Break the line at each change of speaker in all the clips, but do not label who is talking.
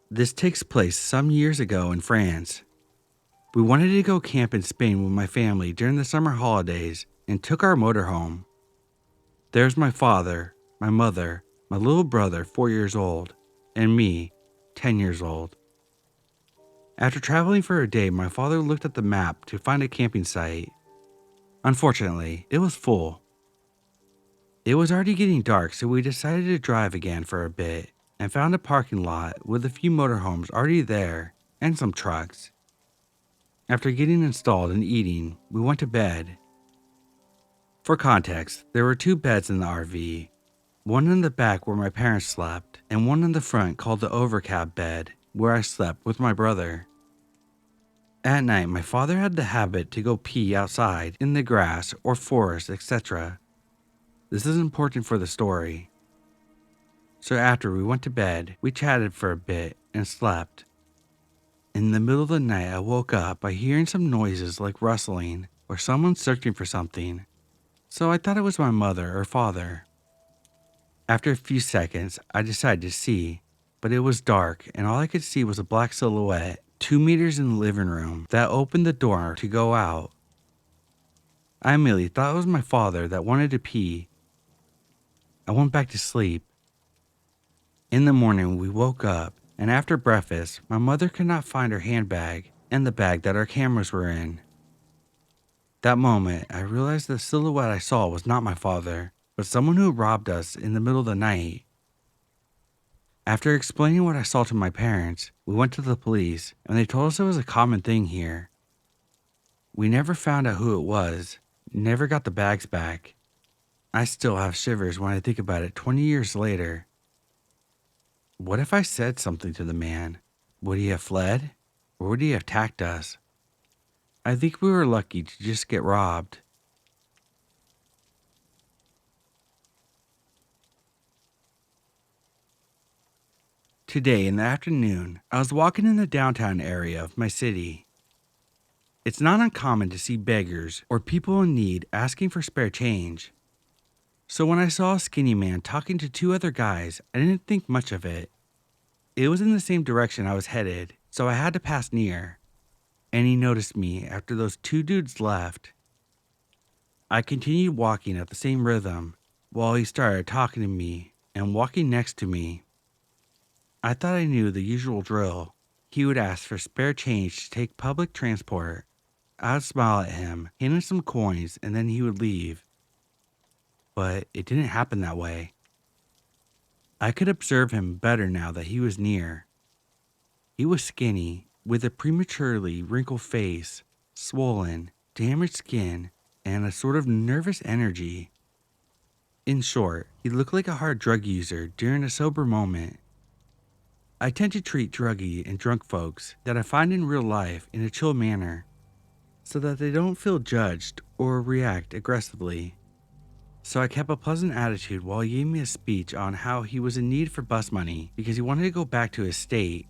This takes place some years ago in France. We wanted to go camp in Spain with my family during the summer holidays and took our motorhome. There's my father, my mother, my little brother, 4 years old, and me, 10 years old. After traveling for a day, my father looked at the map to find a camping site. Unfortunately, it was full. It was already getting dark, so we decided to drive again for a bit and found a parking lot with a few motorhomes already there and some trucks. After getting installed and eating, we went to bed. For context, there were 2 beds in the RV, one in the back where my parents slept, and one in the front called the overcab bed, where I slept with my brother. At night, my father had the habit to go pee outside in the grass or forest, etc. This is important for the story. So after we went to bed, we chatted for a bit and slept. In the middle of the night, I woke up by hearing some noises like rustling or someone searching for something. So I thought it was my mother or father. After a few seconds, I decided to see, but it was dark and all I could see was a black silhouette 2 meters in the living room that opened the door to go out. I immediately thought it was my father that wanted to pee. I went back to sleep. In the morning, we woke up, and after breakfast, my mother could not find her handbag and the bag that our cameras were in. That moment, I realized the silhouette I saw was not my father, but someone who robbed us in the middle of the night. After explaining what I saw to my parents, we went to the police, and they told us it was a common thing here. We never found out who it was, never got the bags back. I still have shivers when I think about it 20 years later. What if I said something to the man? Would he have fled? Or would he have attacked us? I think we were lucky to just get robbed. Today in the afternoon, I was walking in the downtown area of my city. It's not uncommon to see beggars or people in need asking for spare change. So when I saw a skinny man talking to 2 other guys, I didn't think much of it. It was in the same direction I was headed, so I had to pass near. And he noticed me after those 2 dudes left. I continued walking at the same rhythm while he started talking to me and walking next to me. I thought I knew the usual drill. He would ask for spare change to take public transport. I would smile at him, hand him some coins, and then he would leave. But it didn't happen that way. I could observe him better now that he was near. He was skinny, with a prematurely wrinkled face, swollen, damaged skin, and a sort of nervous energy. In short, he looked like a hard drug user during a sober moment. I tend to treat druggy and drunk folks that I find in real life in a chill manner, so that they don't feel judged or react aggressively. So I kept a pleasant attitude while he gave me a speech on how he was in need for bus money because he wanted to go back to his state,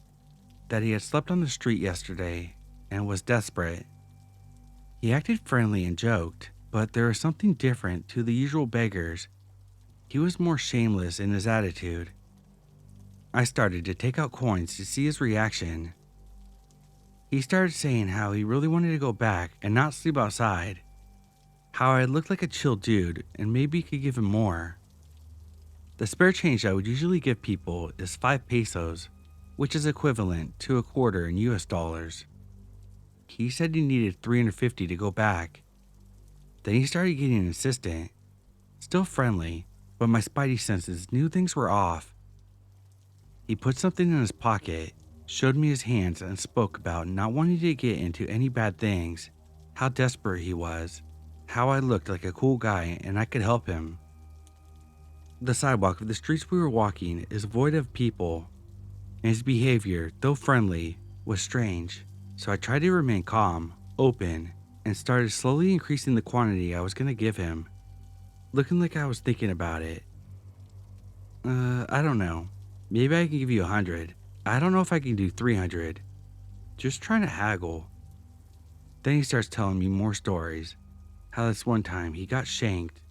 that he had slept on the street yesterday and was desperate. He acted friendly and joked, but there was something different to the usual beggars. He was more shameless in his attitude. I started to take out coins to see his reaction. He started saying how he really wanted to go back and not sleep outside, how I looked like a chill dude and maybe could give him more. The spare change I would usually give people is 5 pesos, which is equivalent to a quarter in US dollars. He said he needed 350 to go back. Then he started getting insistent, still friendly, but my spidey senses knew things were off. He put something in his pocket, showed me his hands, and spoke about not wanting to get into any bad things, how desperate he was, how I looked like a cool guy and I could help him. The sidewalk of the streets we were walking is void of people, and his behavior, though friendly, was strange, so I tried to remain calm, open, and started slowly increasing the quantity I was going to give him, looking like I was thinking about it. I don't know. Maybe I can give you 100. I don't know if I can do 300. Just trying to haggle. Then he starts telling me more stories. How this one time he got shanked.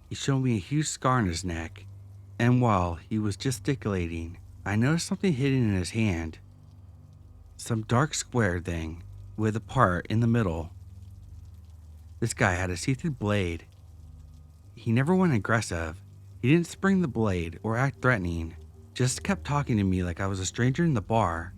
He showed me a huge scar on his neck, and while he was gesticulating, I noticed something hidden in his hand. Some dark square thing with a part in the middle. This guy had a sheathed blade. He never went aggressive. He didn't spring the blade or act threatening, just kept talking to me like I was a stranger in the bar.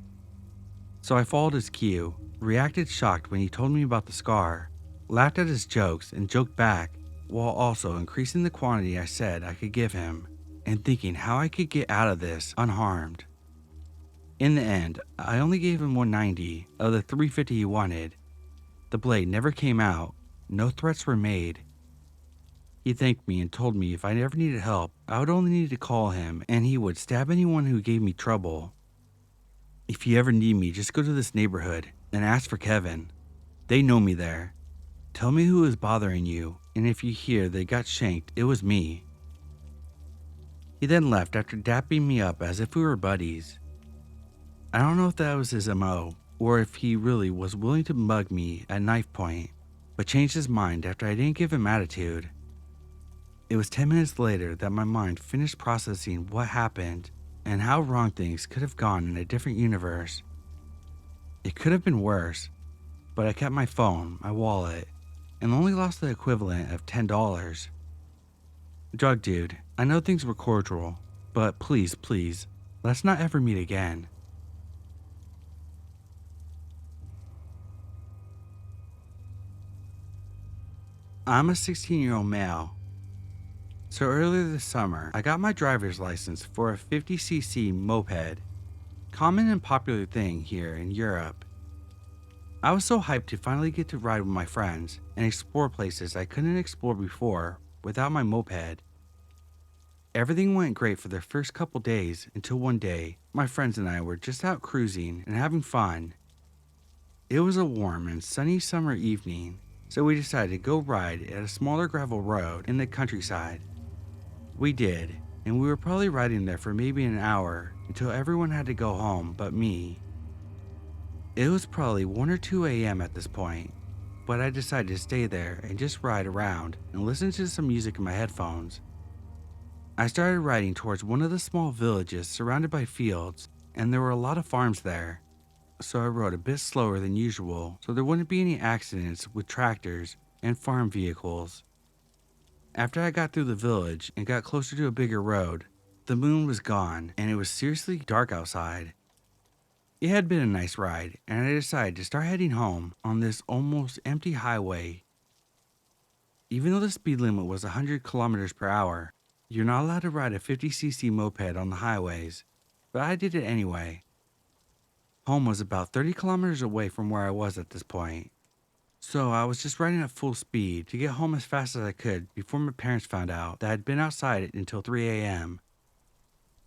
So I followed his cue, reacted shocked when he told me about the scar, laughed at his jokes and joked back, while also increasing the quantity I said I could give him, and thinking how I could get out of this unharmed. In the end, I only gave him 190 of the 350 he wanted. The blade never came out, no threats were made. He thanked me and told me if I ever needed help, I would only need to call him and he would stab anyone who gave me trouble. If you ever need me, just go to this neighborhood and ask for Kevin. They know me there. Tell me who is bothering you, and if you hear they got shanked, it was me. He then left after dapping me up as if we were buddies. I don't know if that was his MO, or if he really was willing to mug me at knife point, but changed his mind after I didn't give him attitude. It was 10 minutes later that my mind finished processing what happened and how wrong things could have gone in a different universe. It could have been worse, but I kept my phone, my wallet, and only lost the equivalent of $10. Drug dude, I know things were cordial, but please, let's not ever meet again. I'm a 16-year-old male. So earlier this summer, I got my driver's license for a 50cc moped, common and popular thing here in Europe. I was so hyped to finally get to ride with my friends and explore places I couldn't explore before without my moped. Everything went great for the first couple days until one day, my friends and I were just out cruising and having fun. It was a warm and sunny summer evening, so we decided to go ride at a smaller gravel road in the countryside. We did, and we were probably riding there for maybe an hour until everyone had to go home but me. It was probably 1 or 2 a.m. at this point, but I decided to stay there and just ride around and listen to some music in my headphones. I started riding towards one of the small villages surrounded by fields, and there were a lot of farms there, so I rode a bit slower than usual so there wouldn't be any accidents with tractors and farm vehicles. After I got through the village and got closer to a bigger road, the moon was gone and it was seriously dark outside. It had been a nice ride, and I decided to start heading home on this almost empty highway. Even though the speed limit was 100 kilometers per hour, you're not allowed to ride a 50cc moped on the highways, but I did it anyway. Home was about 30 kilometers away from where I was at this point, so I was just riding at full speed to get home as fast as I could before my parents found out that I'd been outside until 3 a.m.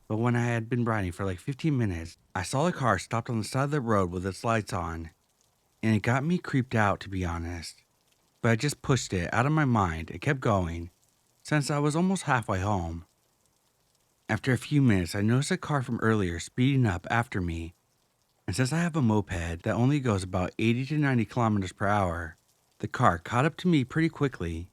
But when I had been riding for like 15 minutes, I saw a car stopped on the side of the road with its lights on, and it got me creeped out, to be honest. But I just pushed it out of my mind and kept going, since I was almost halfway home. After a few minutes, I noticed a car from earlier speeding up after me, and since I have a moped that only goes about 80 to 90 kilometers per hour, the car caught up to me pretty quickly.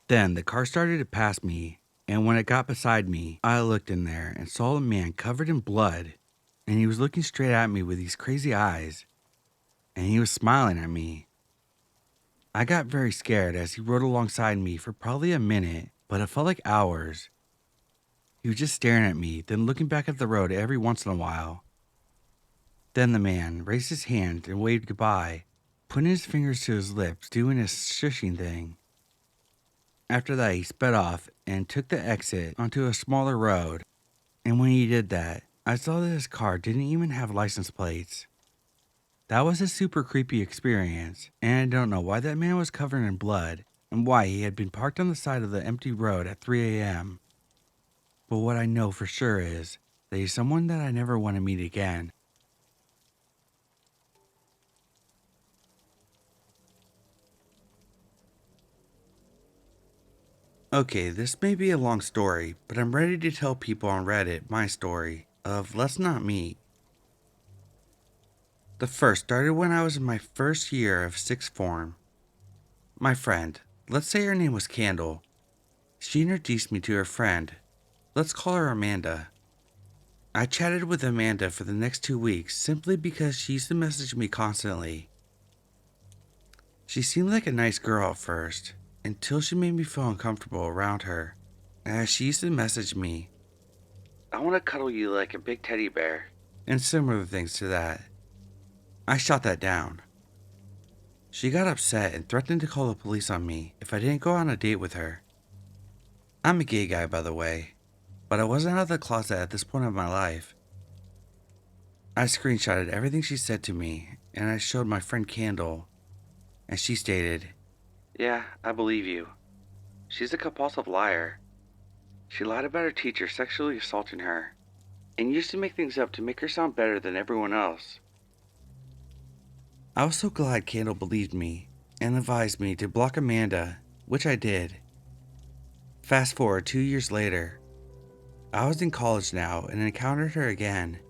Then the car started to pass me, and when it got beside me, I looked in there and saw a man covered in blood, and he was looking straight at me with these crazy eyes, and he was smiling at me. I got very scared as he rode alongside me for probably a minute, but it felt like hours. He was just staring at me, then looking back at the road every once in a while. Then the man raised his hand and waved goodbye, putting his fingers to his lips, doing his shushing thing. After that, he sped off and took the exit onto a smaller road, and when he did that, I saw that his car didn't even have license plates. That was a super creepy experience, and I don't know why that man was covered in blood and why he had been parked on the side of the empty road at 3 a.m. But what I know for sure is that he's someone that I never want to meet again. Okay, this may be a long story, but I'm ready to tell people on Reddit my story of Let's Not Meet. The first started when I was in my first year of sixth form. My friend, let's say her name was Candle. She introduced me to her friend. Let's call her Amanda. I chatted with Amanda for the next 2 weeks simply because she used to message me constantly. She seemed like a nice girl at first, until she made me feel uncomfortable around her, as she used to message me, "I want to cuddle you like a big teddy bear," and similar things to that. I shot that down. She got upset and threatened to call the police on me if I didn't go on a date with her. I'm a gay guy, by the way, but I wasn't out of the closet at this point of my life. I screenshotted everything she said to me, and I showed my friend Candle, and she stated, "Yeah, I believe you. She's a compulsive liar. She lied about her teacher sexually assaulting her, and used to make things up to make her sound better than everyone else." I was so glad Candle believed me and advised me to block Amanda, which I did. Fast forward 2 years later, I was in college now and encountered her again.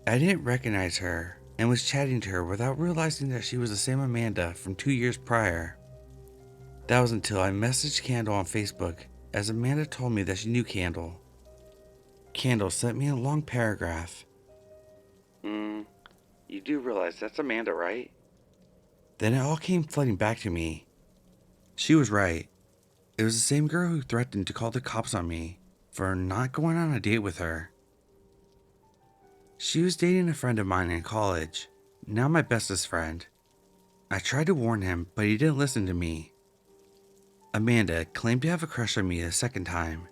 I didn't recognize her and was chatting to her without realizing that she was the same Amanda from 2 years prior. That was until I messaged Candle on Facebook, as Amanda told me that she knew Candle. Candle sent me a long paragraph. You do realize that's Amanda, right? Then it all came flooding back to me. She was right. It was the same girl who threatened to call the cops on me for not going on a date with her. She was dating a friend of mine in college, now my bestest friend. I tried to warn him, but he didn't listen to me. Amanda claimed to have a crush on me a second time.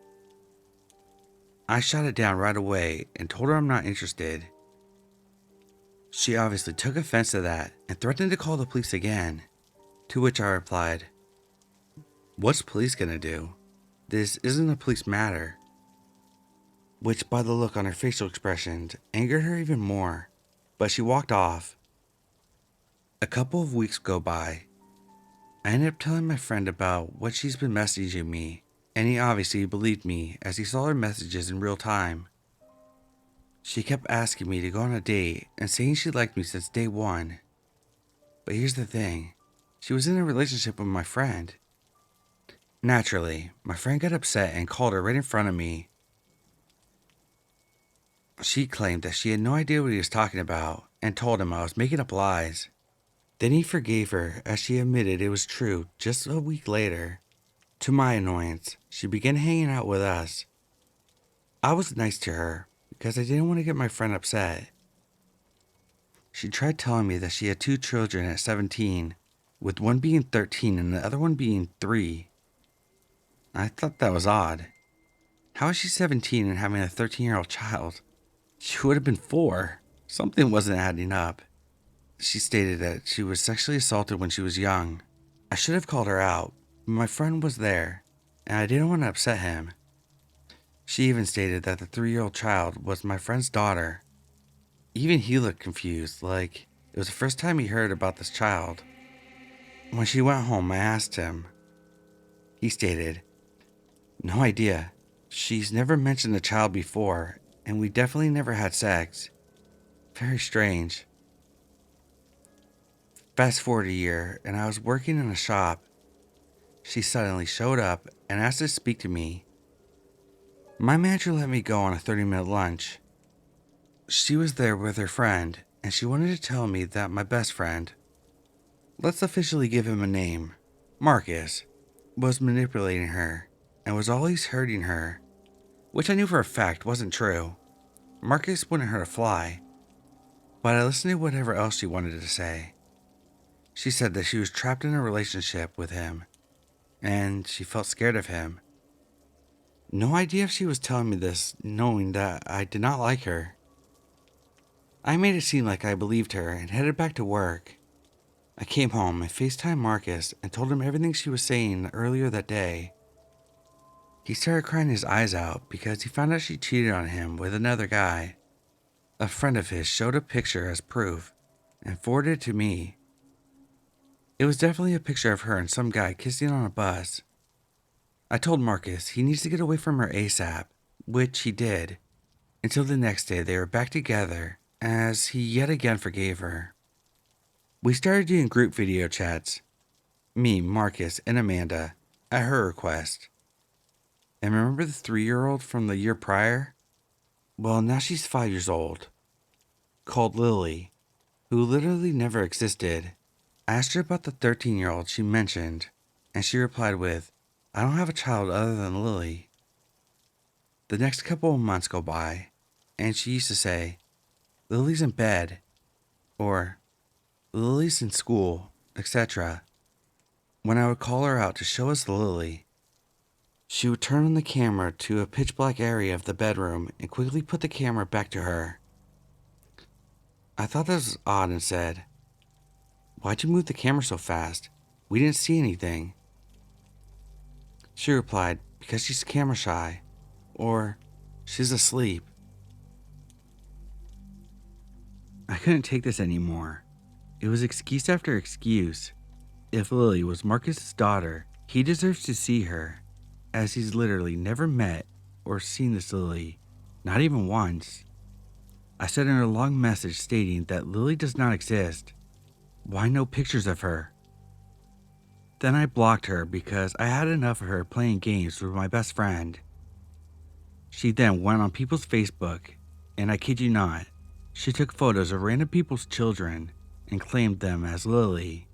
I shot it down right away and told her I'm not interested. She obviously took offense to that and threatened to call the police again, to which I replied, "What's police gonna do? This isn't a police matter." Which, by the look on her facial expressions, angered her even more, but she walked off. A couple of weeks go by. I ended up telling my friend about what she's been messaging me, and he obviously believed me as he saw her messages in real time. She kept asking me to go on a date and saying she liked me since day one. But here's the thing, she was in a relationship with my friend. Naturally, my friend got upset and called her right in front of me. She claimed that she had no idea what he was talking about and told him I was making up lies. Then he forgave her as she admitted it was true just a week later. To my annoyance, she began hanging out with us. I was nice to her because I didn't want to get my friend upset. She tried telling me that she had 2 children at 17, with one being 13 and the other one being 3. I thought that was odd. How is she 17 and having a 13-year-old child? She would have been 4. Something wasn't adding up. She stated that she was sexually assaulted when she was young. I should have called her out, but my friend was there, and I didn't want to upset him. She even stated that the 3-year-old child was my friend's daughter. Even he looked confused, like it was the first time he heard about this child. When she went home, I asked him. He stated, "No idea. She's never mentioned the child before, and we definitely never had sex. Very strange." Fast forward a year, and I was working in a shop. She suddenly showed up and asked to speak to me. My manager let me go on a 30-minute lunch. She was there with her friend, and she wanted to tell me that my best friend, let's officially give him a name, Marcus, was manipulating her and was always hurting her, which I knew for a fact wasn't true. Marcus wouldn't hurt a fly, but I listened to whatever else she wanted to say. She said that she was trapped in a relationship with him, and she felt scared of him. No idea if she was telling me this knowing that I did not like her. I made it seem like I believed her and headed back to work. I came home and FaceTimed Marcus and told him everything she was saying earlier that day. He started crying his eyes out because he found out she cheated on him with another guy. A friend of his showed a picture as proof and forwarded it to me. It was definitely a picture of her and some guy kissing on a bus. I told Marcus he needs to get away from her ASAP, which he did, until the next day they were back together as he yet again forgave her. We started doing group video chats, me, Marcus, and Amanda, at her request. And remember the 3-year-old from the year prior? Well, now she's 5 years old, called Lily, who literally never existed. I asked her about the 13-year-old she mentioned, and she replied with, I don't have a child other than Lily. The next couple of months go by, and she used to say, Lily's in bed, or Lily's in school, etc. When I would call her out to show us Lily, she would turn on the camera to a pitch black area of the bedroom and quickly put the camera back to her. I thought this was odd and said, Why'd you move the camera so fast? We didn't see anything. She replied, because she's camera shy, or she's asleep. I couldn't take this anymore. It was excuse after excuse. If Lily was Marcus's daughter, he deserves to see her, as he's literally never met or seen this Lily, not even once. I sent her a long message stating that Lily does not exist. Why no pictures of her? Then I blocked her because I had enough of her playing games with my best friend. She then went on people's Facebook, and I kid you not, she took photos of random people's children and claimed them as Lily.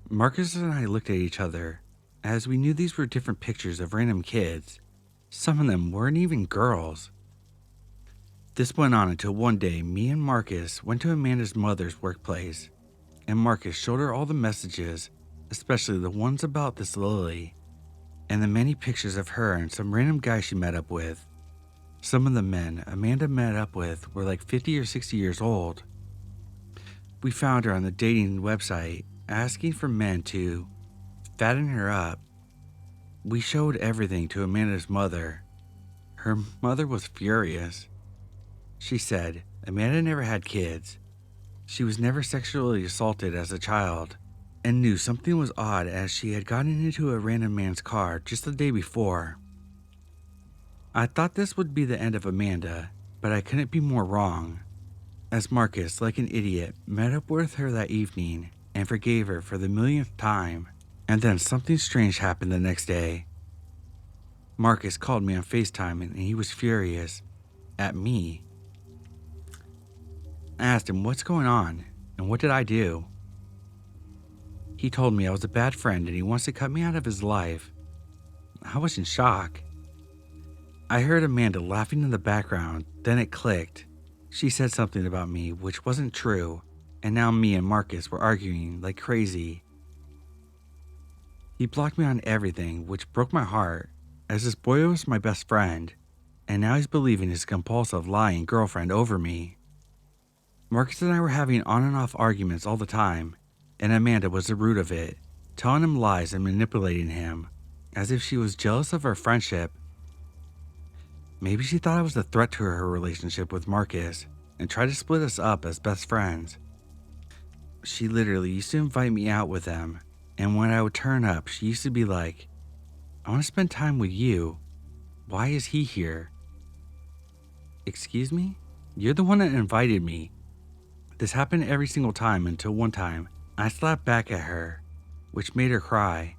Marcus and I looked at each other, as we knew these were different pictures of random kids. Some of them weren't even girls. This went on until one day me and Marcus went to Amanda's mother's workplace, and Marcus showed her all the messages, especially the ones about this Lily, and the many pictures of her and some random guy she met up with. Some of the men Amanda met up with were like 50 or 60 years old. We found her on the dating website asking for men to fatten her up. We showed everything to Amanda's mother. Her mother was furious. She said Amanda never had kids. She was never sexually assaulted as a child, and knew something was odd as she had gotten into a random man's car just the day before. I thought this would be the end of Amanda, but I couldn't be more wrong, as Marcus, like an idiot, met up with her that evening and forgave her for the millionth time. And then something strange happened the next day. Marcus called me on FaceTime and he was furious at me. I asked him what's going on and what did I do. He told me I was a bad friend and he wants to cut me out of his life. I was in shock. I heard Amanda laughing in the background, then it clicked. She said something about me which wasn't true, and now me and Marcus were arguing like crazy. He blocked me on everything, which broke my heart, as this boy was my best friend, and now he's believing his compulsive lying girlfriend over me. Marcus and I were having on and off arguments all the time, and Amanda was the root of it, telling him lies and manipulating him, as if she was jealous of our friendship. Maybe she thought I was a threat to her relationship with Marcus, and tried to split us up as best friends. She literally used to invite me out with them, and when I would turn up, she used to be like, I want to spend time with you. Why is he here? Excuse me? You're the one that invited me. This happened every single time until one time, I slapped back at her, which made her cry.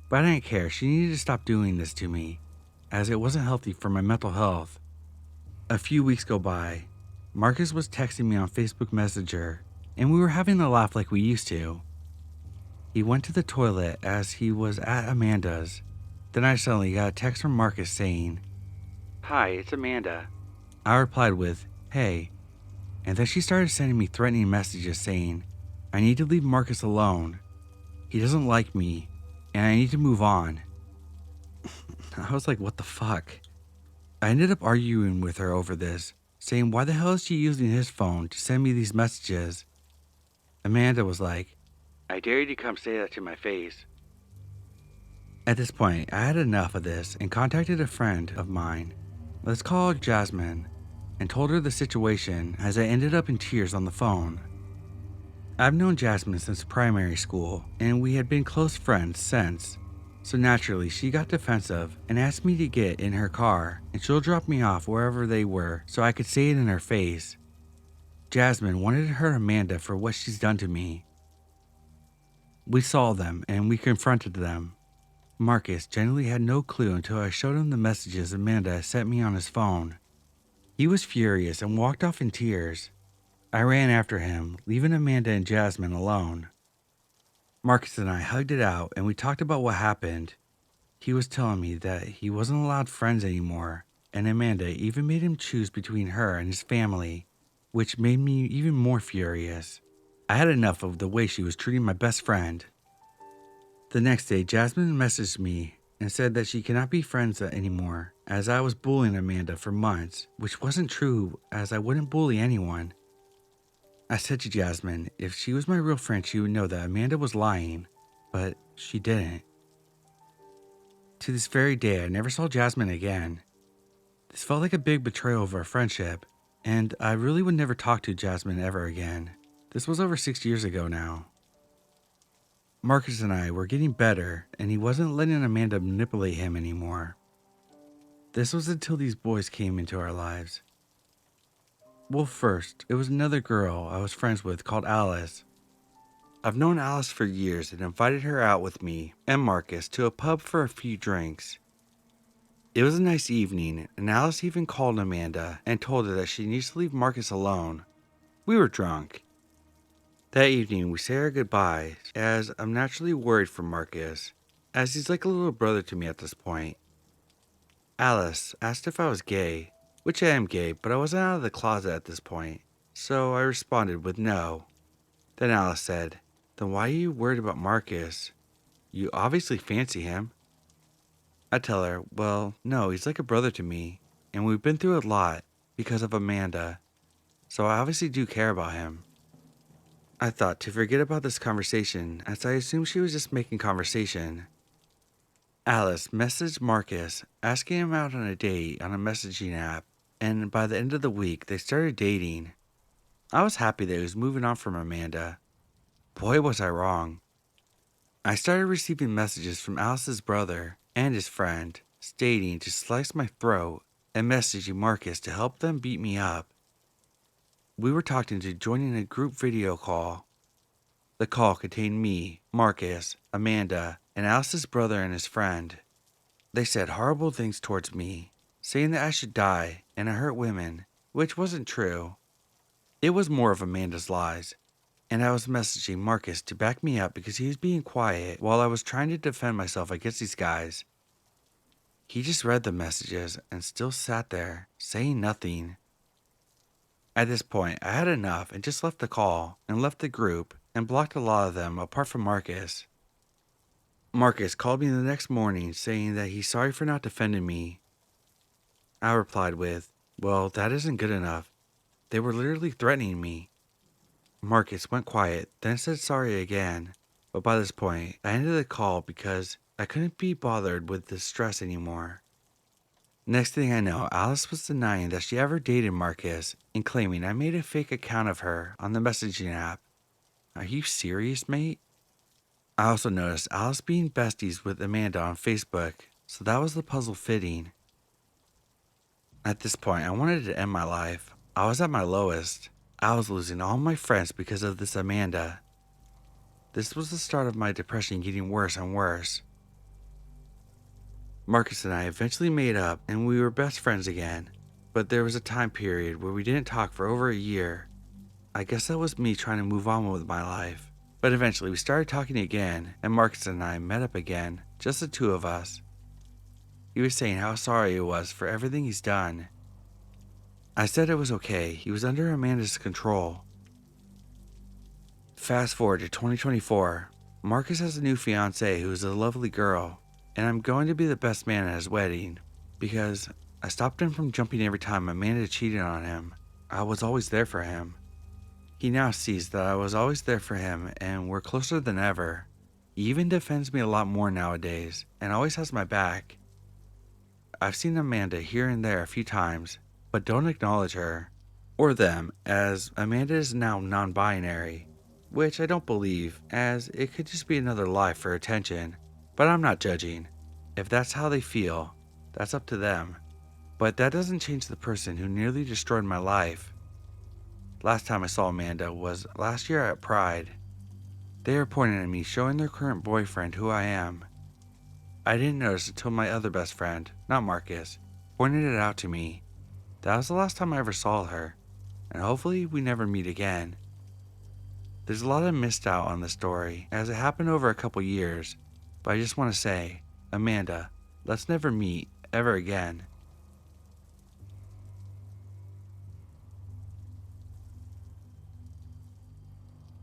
But I didn't care, she needed to stop doing this to me, as it wasn't healthy for my mental health. A few weeks go by. Marcus was texting me on Facebook Messenger, and we were having a laugh like we used to. He went to the toilet as he was at Amanda's. Then I suddenly got a text from Marcus saying, Hi, it's Amanda. I replied with, Hey. And then she started sending me threatening messages saying, I need to leave Marcus alone. He doesn't like me, and I need to move on. I was like, what the fuck? I ended up arguing with her over this, saying why the hell is she using his phone to send me these messages? Amanda was like, I dare you to come say that to my face. At this point, I had enough of this and contacted a friend of mine, let's call her Jasmine, and told her the situation as I ended up in tears on the phone. I've known Jasmine since primary school, and we had been close friends since, so naturally she got defensive and asked me to get in her car and she'll drop me off wherever they were so I could say it in her face. Jasmine wanted to hurt Amanda for what she's done to me. We saw them and we confronted them. Marcus genuinely had no clue until I showed him the messages Amanda sent me on his phone. He was furious and walked off in tears. I ran after him, leaving Amanda and Jasmine alone. Marcus and I hugged it out and we talked about what happened. He was telling me that he wasn't allowed friends anymore, and Amanda even made him choose between her and his family, which made me even more furious. I had enough of the way she was treating my best friend. The next day, Jasmine messaged me and said that she cannot be friends anymore, as I was bullying Amanda for months, which wasn't true, as I wouldn't bully anyone. I said to Jasmine, if she was my real friend, she would know that Amanda was lying, but she didn't. To this very day, I never saw Jasmine again. This felt like a big betrayal of our friendship, and I really would never talk to Jasmine ever again. This was over 6 years ago now. Marcus and I were getting better, and he wasn't letting Amanda manipulate him anymore. This was until these boys came into our lives. Well, first, it was another girl I was friends with called Alice. I've known Alice for years and invited her out with me and Marcus to a pub for a few drinks. It was a nice evening, and Alice even called Amanda and told her that she needs to leave Marcus alone. We were drunk. That evening, we say our goodbyes, as I'm naturally worried for Marcus, as he's like a little brother to me at this point. Alice asked if I was gay, which I am gay, but I wasn't out of the closet at this point, so I responded with no. Then Alice said, "Then why are you worried about Marcus? You obviously fancy him." I tell her, well, no, he's like a brother to me, and we've been through a lot because of Amanda, so I obviously do care about him. I thought to forget about this conversation, as I assumed she was just making conversation. Alice messaged Marcus, asking him out on a date on a messaging app, and by the end of the week, they started dating. I was happy that he was moving on from Amanda. Boy, was I wrong. I started receiving messages from Alice's brother and his friend, stating to slice my throat and messaging Marcus to help them beat me up. We were talking to joining a group video call. The call contained me, Marcus, Amanda, and Alice's brother and his friend. They said horrible things towards me, saying that I should die and I hurt women, which wasn't true. It was more of Amanda's lies, and I was messaging Marcus to back me up because he was being quiet while I was trying to defend myself against these guys. He just read the messages and still sat there, saying nothing. At this point, I had enough and just left the call and left the group and blocked a lot of them apart from Marcus. Marcus called me the next morning saying that he's sorry for not defending me. I replied with, well, that isn't good enough. They were literally threatening me. Marcus went quiet, then said sorry again, but by this point, I ended the call because I couldn't be bothered with the stress anymore. Next thing I know, Alice was denying that she ever dated Marcus and claiming I made a fake account of her on the messaging app. Are you serious, mate? I also noticed Alice being besties with Amanda on Facebook, so that was the puzzle fitting. At this point, I wanted to end my life. I was at my lowest. I was losing all my friends because of this Amanda. This was the start of my depression getting worse and worse. Marcus and I eventually made up and we were best friends again, but there was a time period where we didn't talk for over a year. I guess that was me trying to move on with my life, but eventually we started talking again and Marcus and I met up again, just the two of us. He was saying how sorry he was for everything he's done. I said it was okay, he was under Amanda's control. Fast forward to 2024, Marcus has a new fiancée who is a lovely girl, and I'm going to be the best man at his wedding, because I stopped him from jumping every time Amanda cheated on him. I was always there for him. He now sees that I was always there for him and we're closer than ever. He even defends me a lot more nowadays and always has my back. I've seen Amanda here and there a few times, but don't acknowledge her, or them, as Amanda is now non-binary, which I don't believe, as it could just be another lie for attention, but I'm not judging. If that's how they feel, that's up to them, but that doesn't change the person who nearly destroyed my life. Last time I saw Amanda was last year at Pride. They are pointing at me showing their current boyfriend who I am. I didn't notice until my other best friend, not Marcus, pointed it out to me. That was the last time I ever saw her, and hopefully we never meet again. There's a lot of missed out on the story, as it happened over a couple years, but I just want to say, Amanda, let's never meet ever again.